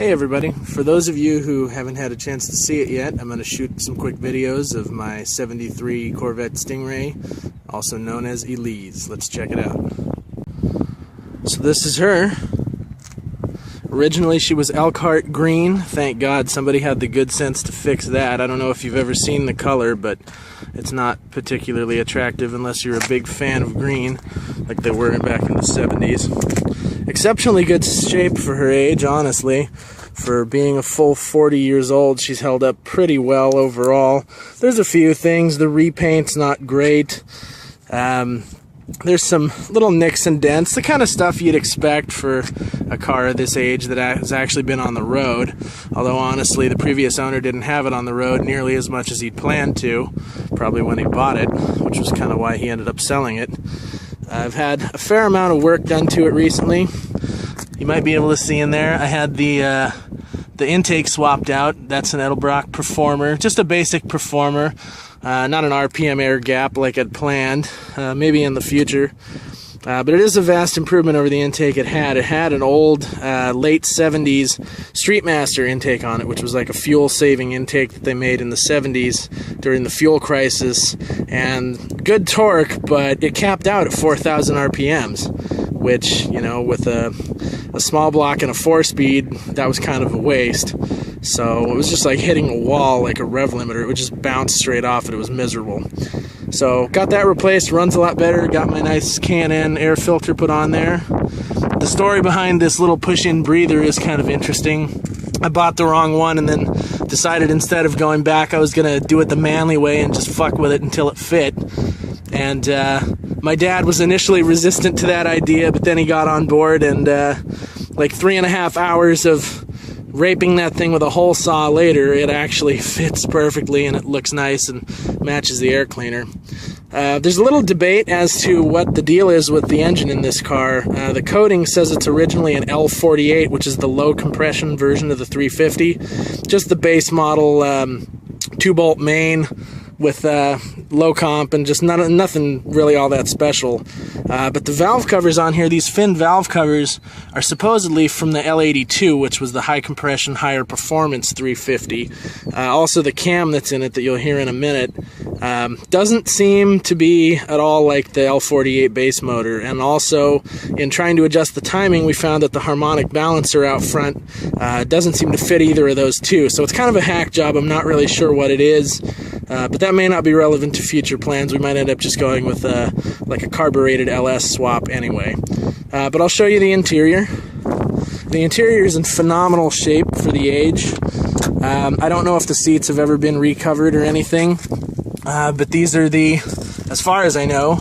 Hey everybody, for those of you who haven't had a chance to see it yet, I'm going to shoot some quick videos of my 73 Corvette Stingray, also known as Elize. Let's check it out. So this is her. Originally she was Elkhart green. Thank God somebody had the good sense to fix that. I don't know if you've ever seen the color, but it's not particularly attractive unless you're a big fan of green, like they were back in the 70s. Exceptionally good shape for her age, honestly. For being a full 40 years old, she's held up pretty well overall. There's a few things. The repaint's not great. There's some little nicks and dents, the kind of stuff you'd expect for a car of this age that has actually been on the road. Although honestly, the previous owner didn't have it on the road nearly as much as he'd planned to, probably when he bought it, which was kind of why he ended up selling it. I've had a fair amount of work done to it recently. You might be able to see in there, I had the intake swapped out. That's an Edelbrock Performer, just a basic Performer, not an RPM air gap like I'd planned, maybe in the future. But it is a vast improvement over the intake it had. It had an old late 70s Streetmaster intake on it, which was like a fuel-saving intake that they made in the 70s during the fuel crisis. And good torque, but it capped out at 4,000 RPMs, which, you know, with a small block and a 4-speed, that was kind of a waste. So it was just like hitting a wall like a rev limiter. It would just bounce straight off it. It was miserable. So got that replaced, runs a lot better, got my nice Can-N air filter put on there. The story behind this little push-in breather is kind of interesting. I bought the wrong one and then decided instead of going back I was going to do it the manly way and just fuck with it until it fit. And my dad was initially resistant to that idea, but then he got on board, and like 3.5 hours of raping that thing with a hole saw later, it actually fits perfectly and it looks nice and matches the air cleaner. There's a little debate as to what the deal is with the engine in this car. The coding says it's originally an L48, which is the low compression version of the 350. Just the base model 2-bolt main with low comp and just nothing really all that special. But the valve covers on here, these fin valve covers, are supposedly from the L82, which was the high compression, higher performance 350. Also the cam that's in it that you'll hear in a minute doesn't seem to be at all like the L48 base motor. And also, in trying to adjust the timing, we found that the harmonic balancer out front doesn't seem to fit either of those two. So it's kind of a hack job. I'm not really sure what it is. But that may not be relevant to future plans. We might end up just going with like a carbureted LS swap anyway. But I'll show you the interior. The interior is in phenomenal shape for the age. I don't know if the seats have ever been recovered or anything, but these are as far as I know,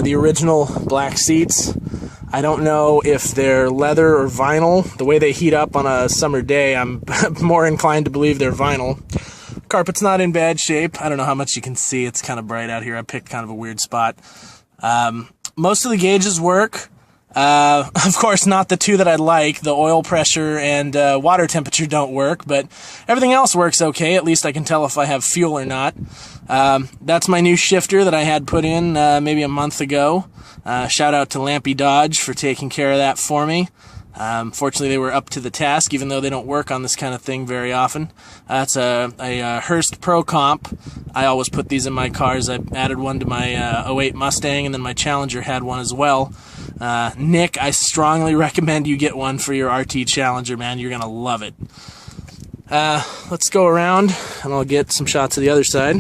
the original black seats. I don't know if they're leather or vinyl. The way they heat up on a summer day, I'm more inclined to believe they're vinyl. Carpet's not in bad shape. I don't know how much you can see. It's kind of bright out here. I picked kind of a weird spot. Most of the gauges work. Of course, not the two that I like. The oil pressure and water temperature don't work, but everything else works okay. At least I can tell if I have fuel or not. That's my new shifter that I had put in maybe a month ago. Shout out to Lampy Dodge for taking care of that for me. Fortunately, they were up to the task, even though they don't work on this kind of thing very often. That's a Hurst Pro Comp. I always put these in my cars. I added one to my 08 Mustang, and then my Challenger had one as well. Nick, I strongly recommend you get one for your RT Challenger, man. You're going to love it. Let's go around, and I'll get some shots of the other side.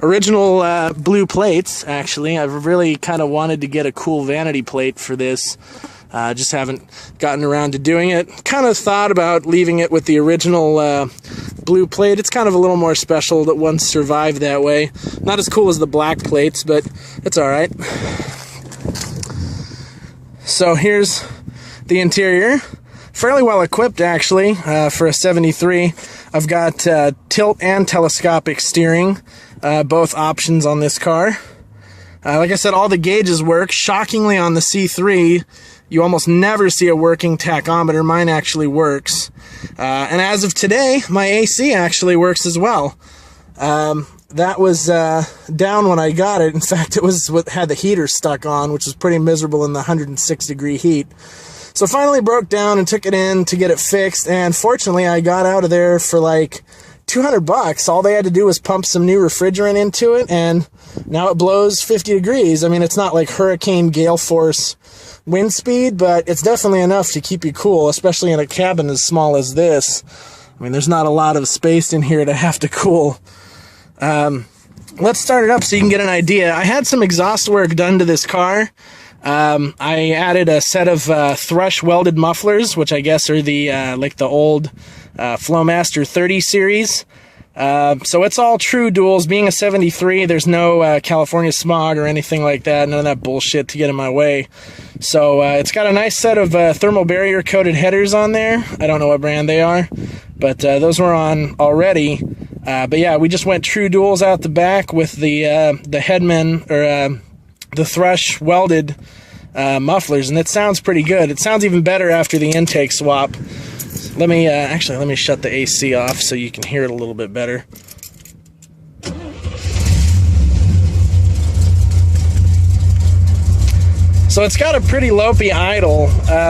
Original blue plates, actually. I've really kind of wanted to get a cool vanity plate for this. Just haven't gotten around to doing it. Kind of thought about leaving it with the original blue plate. It's kind of a little more special that one survived that way. Not as cool as the black plates, but it's alright. So here's the interior. Fairly well equipped, actually, for a 73. I've got tilt and telescopic steering. Both options on this car. Like I said, all the gauges work. Shockingly, on the C3, you almost never see a working tachometer. Mine actually works. And as of today, my AC actually works as well. That was down when I got it. In fact, it was what had the heater stuck on, which was pretty miserable in the 106 degree heat. So finally broke down and took it in to get it fixed, and fortunately I got out of there for like $200. All they had to do was pump some new refrigerant into it, and now it blows 50 degrees. I mean, it's not like hurricane gale force wind speed, but it's definitely enough to keep you cool, especially in a cabin as small as this. I mean, there's not a lot of space in here to have to cool. Let's start it up so you can get an idea. I had some exhaust work done to this car. I added a set of Thrush welded mufflers, which I guess are the like the old Flowmaster 30 series. So it's all true duals. Being a 73, there's no California smog or anything like that. None of that bullshit to get in my way. So it's got a nice set of thermal barrier coated headers on there. I don't know what brand they are, but those were on already. But yeah, we just went true duals out the back with the Headman or the Thrush welded mufflers, and it sounds pretty good. It sounds even better after the intake swap. Let me let me shut the AC off so you can hear it a little bit better. So it's got a pretty lopey idle.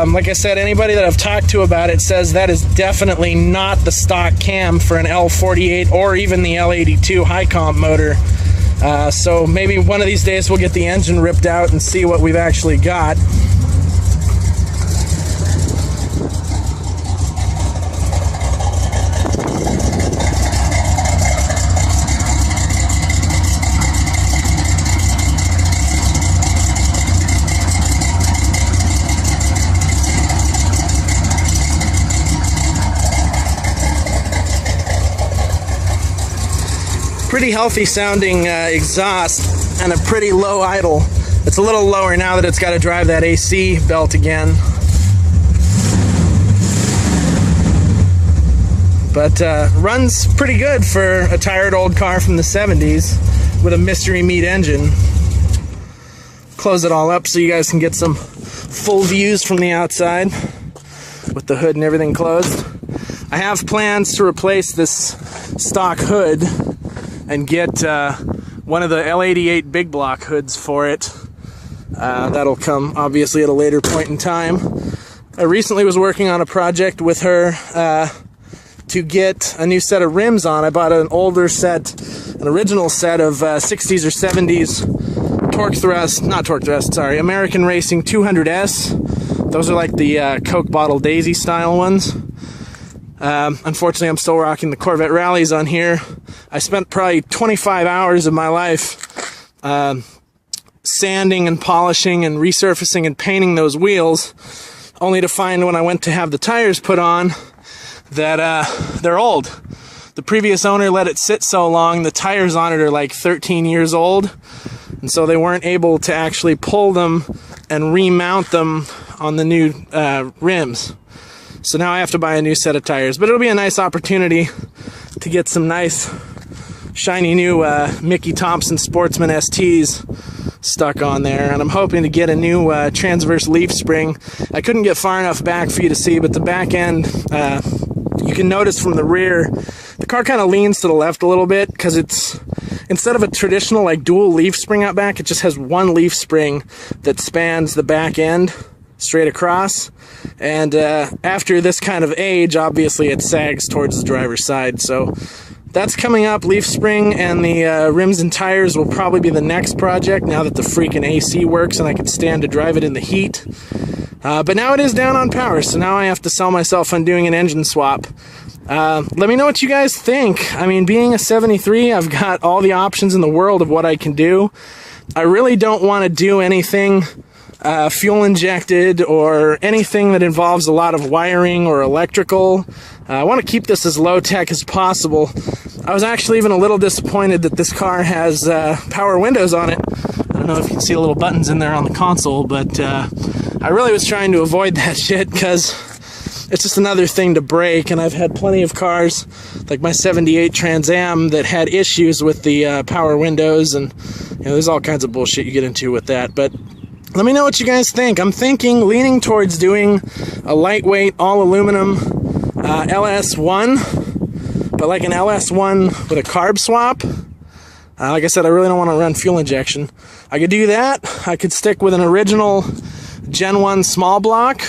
Like I said, anybody that I've talked to about it says that is definitely not the stock cam for an L48 or even the L82 high comp motor. So maybe one of these days we'll get the engine ripped out and see what we've actually got. Pretty healthy sounding exhaust and a pretty low idle. It's a little lower now that it's got to drive that AC belt again. But runs pretty good for a tired old car from the 70s with a mystery meat engine. Close it all up so you guys can get some full views from the outside with the hood and everything closed. I have plans to replace this stock hood and get one of the L88 big block hoods for it. That'll come obviously at a later point in time. I recently was working on a project with her to get a new set of rims on. I bought an original set of 60s or 70s American Racing 200S. Those are like the Coke bottle daisy style ones. Unfortunately, I'm still rocking the Corvette Rallies on here. I spent probably 25 hours of my life sanding and polishing and resurfacing and painting those wheels, only to find when I went to have the tires put on that they're old. The previous owner let it sit so long, the tires on it are like 13 years old, and so they weren't able to actually pull them and remount them on the new rims. So now I have to buy a new set of tires, but it'll be a nice opportunity to get some nice shiny new Mickey Thompson Sportsman STs stuck on there, and I'm hoping to get a new transverse leaf spring. I couldn't get far enough back for you to see, but the back end, you can notice from the rear, the car kind of leans to the left a little bit because it's, instead of a traditional like dual leaf spring out back, it just has one leaf spring that spans the back end straight across. And after this kind of age, obviously it sags towards the driver's side. So that's coming up. Leaf spring and the rims and tires will probably be the next project now that the freaking AC works and I can stand to drive it in the heat. But now it is down on power, so now I have to sell myself on doing an engine swap. Let me know what you guys think. I mean, being a 73, I've got all the options in the world of what I can do. I really don't want to do anything fuel injected or anything that involves a lot of wiring or electrical. I want to keep this as low tech as possible. I was actually even a little disappointed that this car has power windows on it. I don't know if you can see the little buttons in there on the console, but I really was trying to avoid that shit because it's just another thing to break, and I've had plenty of cars like my 78 Trans Am that had issues with the power windows, and you know, there's all kinds of bullshit you get into with that. But let me know what you guys think. I'm leaning towards doing a lightweight all aluminum LS1, but like an LS1 with a carb swap. Like I said, I really don't want to run fuel injection. I could do that. I could stick with an original Gen 1 small block,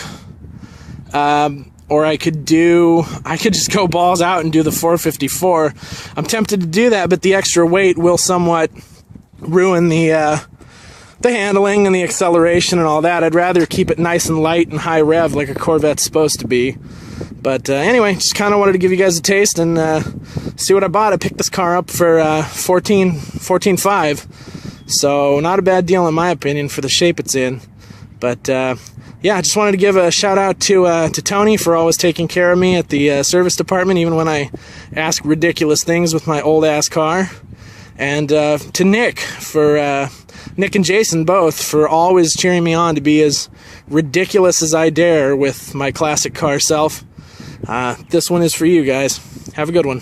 Or I could just go balls out and do the 454. I'm tempted to do that, but the extra weight will somewhat ruin the handling and the acceleration and all that. I'd rather keep it nice and light and high rev like a Corvette's supposed to be. But anyway, just kind of wanted to give you guys a taste and see what I bought. I picked this car up for $14,500, so not a bad deal in my opinion for the shape it's in. But yeah, I just wanted to give a shout out to Tony for always taking care of me at the service department, even when I ask ridiculous things with my old ass car. And to Nick and Jason both for always cheering me on to be as ridiculous as I dare with my classic car self. This one is for you guys. Have a good one.